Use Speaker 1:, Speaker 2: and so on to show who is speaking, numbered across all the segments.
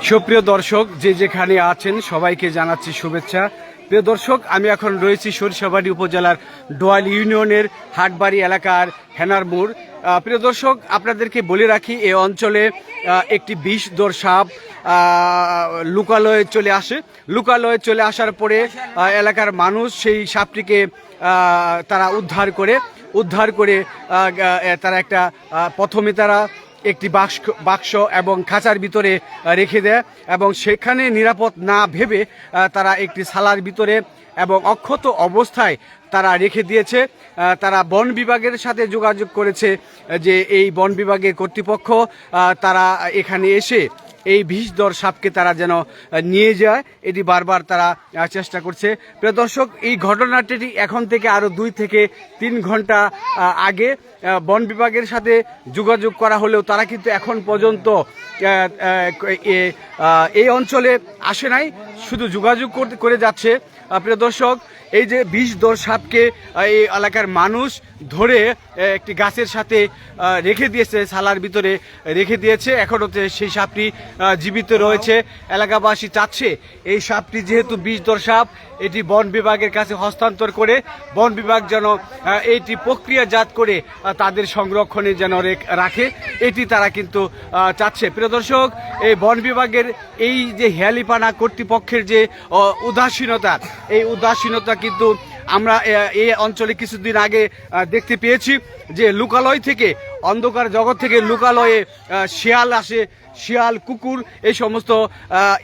Speaker 1: সুপ্রিয় দর্শক, যে যেখানে আছেন সবাইকে জানাচ্ছি শুভেচ্ছা। প্রিয় দর্শক, আমি এখন রয়েছি সরিষাবাড়ি উপজেলার ডোয়াল ইউনিয়নের হাটবাড়ি এলাকার হেনার মোড়। প্রিয় দর্শক, আপনাদেরকে বলে রাখি, এই অঞ্চলে একটি বিষধর সাপ লোকালয়ে চলে আসার পরে এলাকার মানুষ সেই সাপটিকে তারা উদ্ধার করে তারা একটা প্রথমে তারা একটি বাক্স এবং খাঁচার ভিতরে রেখে দেয় এবং সেখানে নিরাপদ না ভেবে তারা একটি সালার ভিতরে এবং অক্ষত অবস্থায় তারা রেখে দিয়েছে। তারা বন বিভাগের সাথে যোগাযোগ করেছে যে এই বন বিভাগের কর্তৃপক্ষ তারা এখানে এসে এই বিষধর সাপকে তারা যেন নিয়ে যায়, এটি বারবার তারা চেষ্টা করছে। প্রিয় দর্শক, এই ঘটনাটি এখন থেকে আরও 2 থেকে 3 ঘন্টা আগে বন বিভাগের সাথে যোগাযোগ করা হলেও তারা কিন্তু এখন পর্যন্ত এই অঞ্চলে আসে নাই, শুধু যোগাযোগ করে যাচ্ছে। প্রিয় দর্শক, এই যে বিষধর সাপকে এই এলাকার মানুষ ধরে একটি গাছের সাথে রেখে দিয়েছে, সালার ভিতরে রেখে দিয়েছে। এখনও সেই সাপটি জীবিত রয়েছে। এলাকাবাসী চাচ্ছে এই সাপটি যেহেতু বিষধর সাপ, এটি বন বিভাগের কাছে হস্তান্তর করে বন বিভাগ যেন এইটি প্রক্রিয়াজাত করে তাদের সংরক্ষণে যেন রাখে, এটি তারা কিন্তু চাচ্ছে। প্রিয় দর্শক, এই বন বিভাগের এই যে হেয়ালিপানা কর্তৃপক্ষের যে উদাসীনতা, এই উদাসীনতা কিন্তু আমরা এই অঞ্চলে কিছুদিন আগে দেখতে পেয়েছি যে লোকালয় থেকে, অন্ধকার জগৎ থেকে লোকালয়ে শিয়াল আসে, শিয়াল কুকুর এই সমস্ত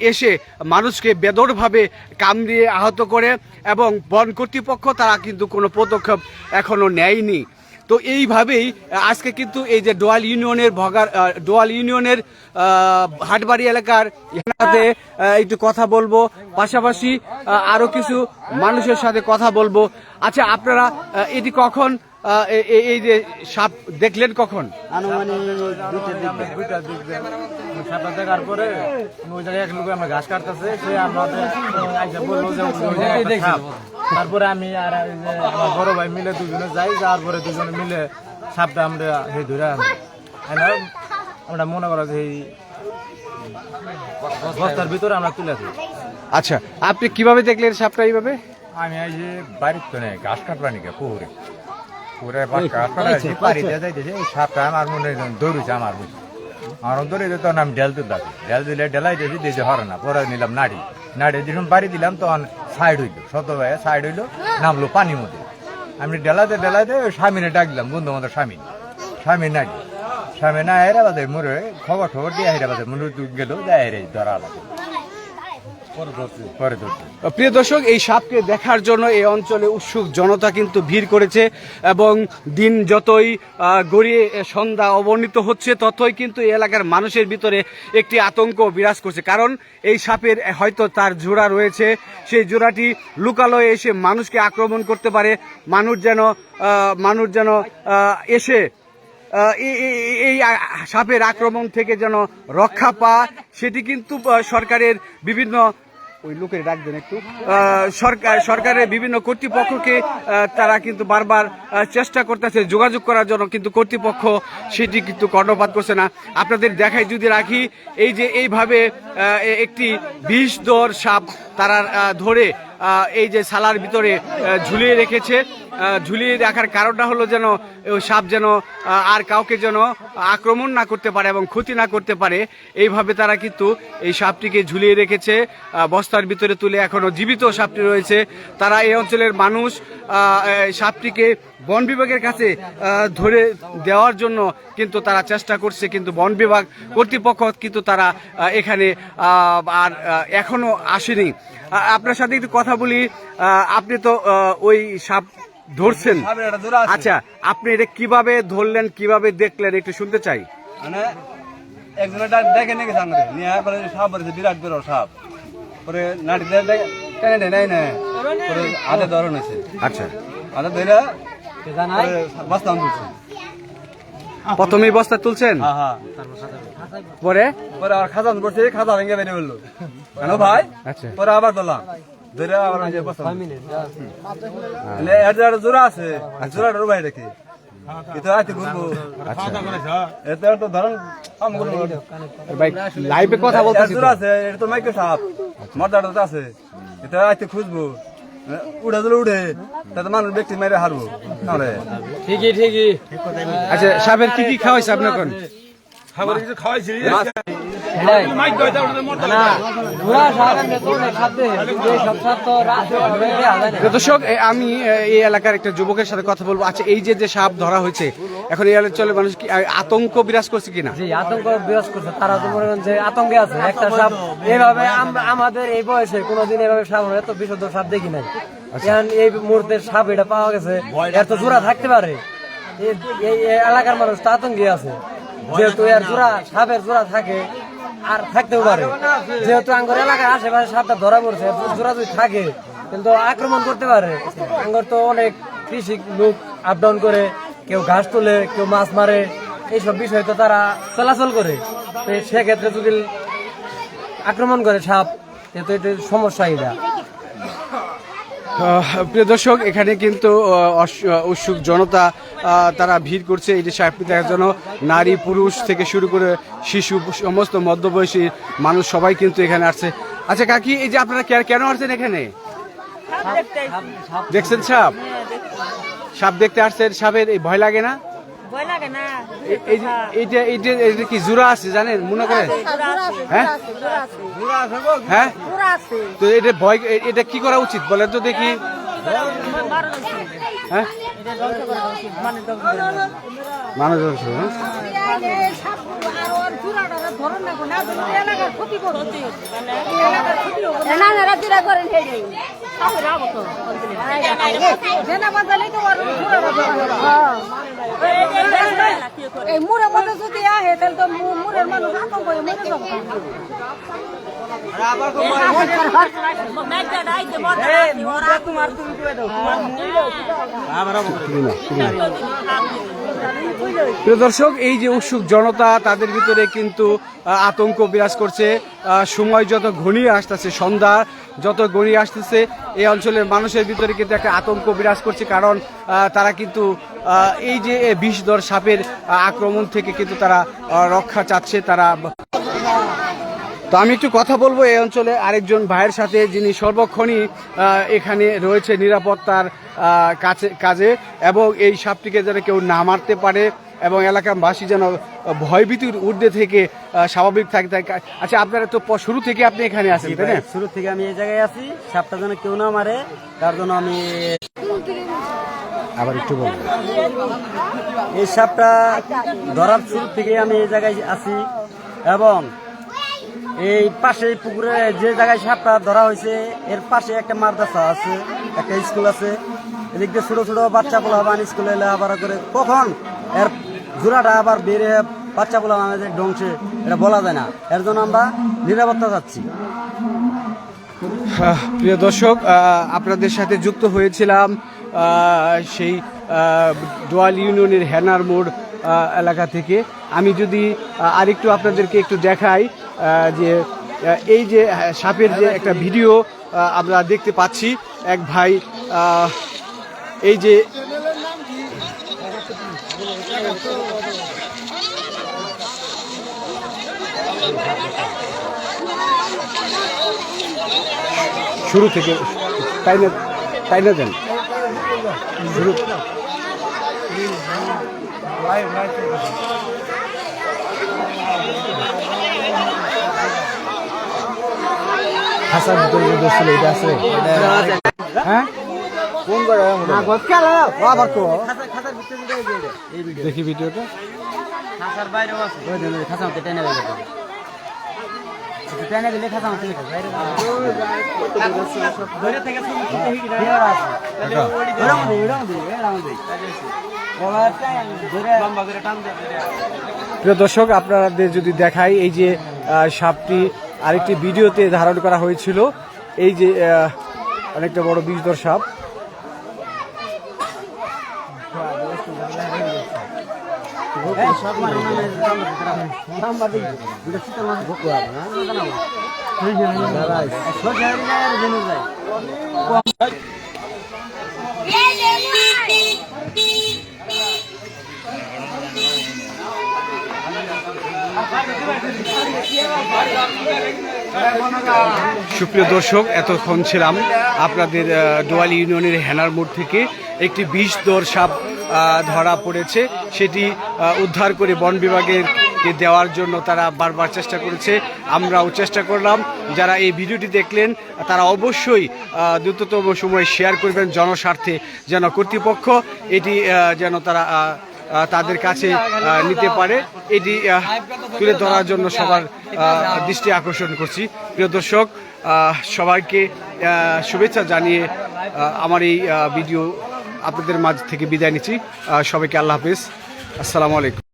Speaker 1: এসে মানুষকে বেদরভাবে কামড়িয়ে আহত করে এবং বন কর্তৃপক্ষ তারা কিন্তু কোনো পদক্ষেপ এখনো নেয়নি। তো এইভাবেই আজকে কিন্তু এই যে ডোয়াল ইউনিয়নের হাটবাড়ি এলাকার সাথে একটু কথা বলবো, পাশাপাশি আরো কিছু মানুষের সাথে কথা বলবো। আচ্ছা, আপনারা এটি কখন এই যে সাপ দেখলেন কখন?
Speaker 2: সাপটা দেখার পরে ওই জায়গায় এক লোক আমরা ঘাস কাটতেছে, সে আমাদের বললো যে তারপরে আমি আর আমার বড় ভাই মিলে দুজনে যাই, যাওয়ার পরে দুজনে মিলে সাপটা আমরা সেই ধরে আমরা মনে করো যে এই বস্তার ভিতরে আমরা তুলে আসি।
Speaker 1: আচ্ছা, আপনি কিভাবে দেখলেন সাপটা এইভাবে?
Speaker 2: আমি এই যে বাড়ির তো নেই, ঘাস কাটবা নাকি পুকুরে ঘাস কাটা পাড়ি দিয়ে যাইতেছে, এই সাপটা আমার মনে দৌড়েছে আমার ধরে তখন আমি ডেল দিলে ডেলাই দিয়েছি, দিয়েছে হরে না, পরে নিলাম নাড়ি যখন বাড়ি দিলাম তখন সাইড হইলো, শত ভাই সাইড হইলো, নামলো পানির মধ্যে। আমি ডেলাইতে স্বামীনে ডাক দিলাম, বন্ধু আমাদের স্বামী না হেরা বাদে মরে খবর দিয়ে হেরা বাদে মনে গেল ধরা লাগে।
Speaker 1: প্রিয় দর্শক, এই সাপকে দেখার জন্য এই অঞ্চলে উৎসুক জনতা কিন্তু ভিড় করেছে এবং দিন যতই গড়িয়ে সন্ধ্যা অবনীত হচ্ছে ততই কিন্তু এই এলাকার মানুষের ভিতরে একটি আতঙ্ক বিরাজ করছে। কারণ এই সাপের হয়তো তার জোড়া রয়েছে, সেই জোড়াটি লোকালয়ে এসে মানুষকে আক্রমণ করতে পারে, মানুষ যেন এসে এই সাপের আক্রমণ থেকে যেন রক্ষা পায়, সেটি কিন্তু সরকারের বিভিন্ন সরকারের বিভিন্ন কর্তৃপক্ষকে তারা কিন্তু বারবার চেষ্টা করতেছে যোগাযোগ করার জন্য, কিন্তু কর্তৃপক্ষ সেটি কিন্তু কর্ণপাত করছে না। আপনাদের দেখাই যদি রাখি, এই যে এইভাবে একটি বিষধর সাপ তারা ধরে এই যে সালার ভিতরে ঝুলিয়ে রেখেছে। ঝুলিয়ে রাখার কারণটা হলো যেন ওই সাপ যেন আর কাউকে যেন আক্রমণ না করতে পারে এবং ক্ষতি না করতে পারে, এইভাবে তারা কিন্তু এই সাপটিকে ঝুলিয়ে রেখেছে। বস্তার ভিতরে তুলে এখনো জীবিত সাপটি রয়েছে। তারা এই অঞ্চলের মানুষ সাপটিকে বন বিভাগের কাছে ধরে দেওয়ার জন্য কিন্তু তারা চেষ্টা করছে, কিন্তু বন বিভাগ কর্তৃপক্ষ কিন্তু তারা এখানে আর এখনো আসেনি। আপনার সাথে একটু কথা বলি, আপনি তো ওই সাপ ধরছেন, আচ্ছা আপনি এটা কিভাবে ধরলেন, কিভাবে দেখলেন একটু শুনতে চাই।
Speaker 3: মানে একজনের দেখে নিয়ে গেছে আঙুলে নিয়ে সাপ বলেছে, বিরাট বড় সাপ, পরে নাটি টেনে নেয় না, পরে হাতে ধরন হয়েছে।
Speaker 1: আচ্ছা,
Speaker 3: হাতে ধরে বস্তা তুলছে,
Speaker 1: প্রথমেই বস্তা তুলছেন, পরে
Speaker 3: আর খাজা করছে, খাজা ভেঙে বেরিয়ে বললো কেন ভাই।
Speaker 1: আচ্ছা,
Speaker 3: পরে আবার ধরলাম, ধরে আবার বস্তা জোড়া আছে, জোড়াটার ভাই রেখে কিন্তু আইতে ঘুরবো এতে তো ধরেন
Speaker 1: ভাই লাইভে কথা বলতেছি তো।
Speaker 3: আছে এটা তো মাইকে সাপ মর্দাটা তো আছে এটা আইতে খুঁজবো উড়ে দিলে উড়ে তাতে মানুষ ব্যক্তি মেরে হারবো
Speaker 4: ঠিকই
Speaker 1: আচ্ছা সাপের কি খাওয়াইছে আপনার কোন দর্শক আমি এই এলাকার একটা যুবকের সাথে কথা বলবো। আচ্ছা এই যে সাপ ধরা হয়েছে এখন এই অঞ্চলে মানুষ কি আতঙ্ক বিরাজ করছে কিনা?
Speaker 4: জি আতঙ্ক বিরাজ করছে, তারা তো মনে করেন যে আতঙ্কে আছে। একটা সাপ এভাবে আমরা আমাদের এই বয়সে কোনোদিন এভাবে সাপ এত বিশুদ্ধ সাপ দেখি নাই। এখন এই মুহূর্তে সাপ এটা পাওয়া গেছে, এর তো জোড়া থাকতে পারে। এই এলাকার মানুষ তো আতঙ্কে আছে, যেহেতু এর জোড়া সাপের জোড়া থাকে আর থাকতেও পারে। যেহেতু আঙ্গর এলাকার আশেপাশে সাপটা ধরা পড়ছে, জোড়া যদি থাকে কিন্তু আক্রমণ করতে পারে। আঙ্গর তো অনেক কৃষি লোক আপ ডাউন করে, কেউ ঘাস তোলে, কেউ মাছ মারে, এইসব বিষয় তো তারা চলাচল করে। তো সেক্ষেত্রে যদি আক্রমণ করে সাপ, তো এটা সমস্যা। এটা
Speaker 1: প্রিয় দর্শক এখানে কিন্তু উৎসুক জনতা তারা ভিড় করছে এই যে সাপটি দেখার জন্য। নারী পুরুষ থেকে শুরু করে শিশু সমস্ত মধ্যবয়সী মানুষ সবাই কিন্তু এখানে আসছে। আচ্ছা কাকি এই যে আপনারা কেন আসছেন এখানে? দেখছেন সাপ? সাপ দেখতে আসছেন, সাপের এই ভয় লাগে না? এইটা কি জোড়া আছে জানেন মনে করেন? হ্যাঁ হ্যাঁ, তো এটা ভয়, এটা কি করা উচিত বলেন তো দেখি? হ্যাঁ মানুষ
Speaker 5: এই মুড়ের মধ্যে যদি আহে তাহলে তো মুড়ের মানুষ আতঙ্ক হয়ে মরে যাবে।
Speaker 1: প্রিয় দর্শক এই যে উৎসুক জনতা তাদের ভিতরে কিন্তু আতঙ্ক বিরাজ করছে। সময় যত ঘনিয়ে আসতেছে, সন্ধ্যা যত ঘনিয়ে আসতেছে, এই অঞ্চলের মানুষের ভিতরে কিন্তু একটা আতঙ্ক বিরাজ করছে। কারণ তারা কিন্তু এই যে বিষধর সাপের আক্রমণ থেকে কিন্তু তারা রক্ষা চাচ্ছে। তারা তো আমি একটু কথা বলবো এই অঞ্চলে আরেকজন ভাইয়ের সাথে, যিনি সর্বক্ষণই এখানে রয়েছে নিরাপত্তার কাজে, এবং এই সাপটিকে যেন কেউ না মারতে পারে এবং এলাকাবাসী যেন ভয়ভীতির ঊর্ধ্বে থেকে স্বাভাবিক থাকে। আচ্ছা আপনারা তো শুরু থেকে আপনি এখানে আছেন তাই না?
Speaker 4: শুরু থেকে আমি এই জায়গায় আছি, সাপটা যেন কেউ না মারে তার জন্য আমি
Speaker 1: আবার একটু বলবো।
Speaker 4: এই সাপটা ধরার শুরু থেকে আমি এই জায়গায় আছি, এবং এই পাশে পুকুরে যে জায়গায় সাপটা ধরা হয়েছে এর পাশে একটা মাদ্রাসা আছে, একটা স্কুল আছে। এদিক দিয়ে ছোট ছোট বাচ্চা পোলা বান স্কুলে লেখাপড়া করে, কখন এর জোড়াটা আবার বেড়ে বাচ্চা পোলা আমাদের ধ্বংসে এটা বলা যায় না। এর জন্য আমরা নিরাপত্তা চাচ্ছি।
Speaker 1: প্রিয় দর্শক আপনাদের সাথে যুক্ত হয়েছিলাম সেই ডোয়াল ইউনিয়নের হেনার মোড় এলাকা থেকে। আমি যদি আরেকটু আপনাদেরকে একটু দেখাই যে এই যে সাপের যে একটা ভিডিও আমরা দেখতে পাচ্ছি, এক ভাই এই যে শুরু থেকে তাই না দেন শুরু খাসার ভিতরে যে ছিল এটা আছে, হ্যাঁ কোন দেখি ভিডিওটা।
Speaker 4: খাসার বাইরেও আছে, খাসা মতো টেনে গেলে টেনে দিলে খাসা মতো ধরে থেকে
Speaker 1: প্রিয় দর্শক আপনাদের যদি দেখাই, এই যে সাপটি আরেকটি ভিডিওতে ধারণ করা হয়েছিল। এই যে অনেকটা বড় বিষধর সাপ। সুপ্রিয় দর্শক, এতক্ষণ ছিলাম আপনাদের দোয়ালি ইউনিয়নের হেনার মোড় থেকে একটি বিষধর সাপ ধরা পড়েছে, সেটি উদ্ধার করে বন বিভাগের দেওয়ার জন্য তারা বারবার চেষ্টা করেছে, আমরাও চেষ্টা করলাম। যারা এই ভিডিওটি দেখলেন তারা অবশ্যই দ্রুততম সময়ে শেয়ার করবেন জনস্বার্থে, যেন কর্তৃপক্ষ এটি যেন তারা তাদের কাছে নিতে পারে, এটি তুলে ধরার জন্য সবার দৃষ্টি আকর্ষণ করছি। প্রিয় দর্শক, সবাইকে শুভেচ্ছা জানিয়ে আমার এই ভিডিও আপনাদের মাঝ থেকে বিদায় নিচ্ছি। সবাইকে আল্লাহ হাফেজ, আসসালামু আলাইকুম।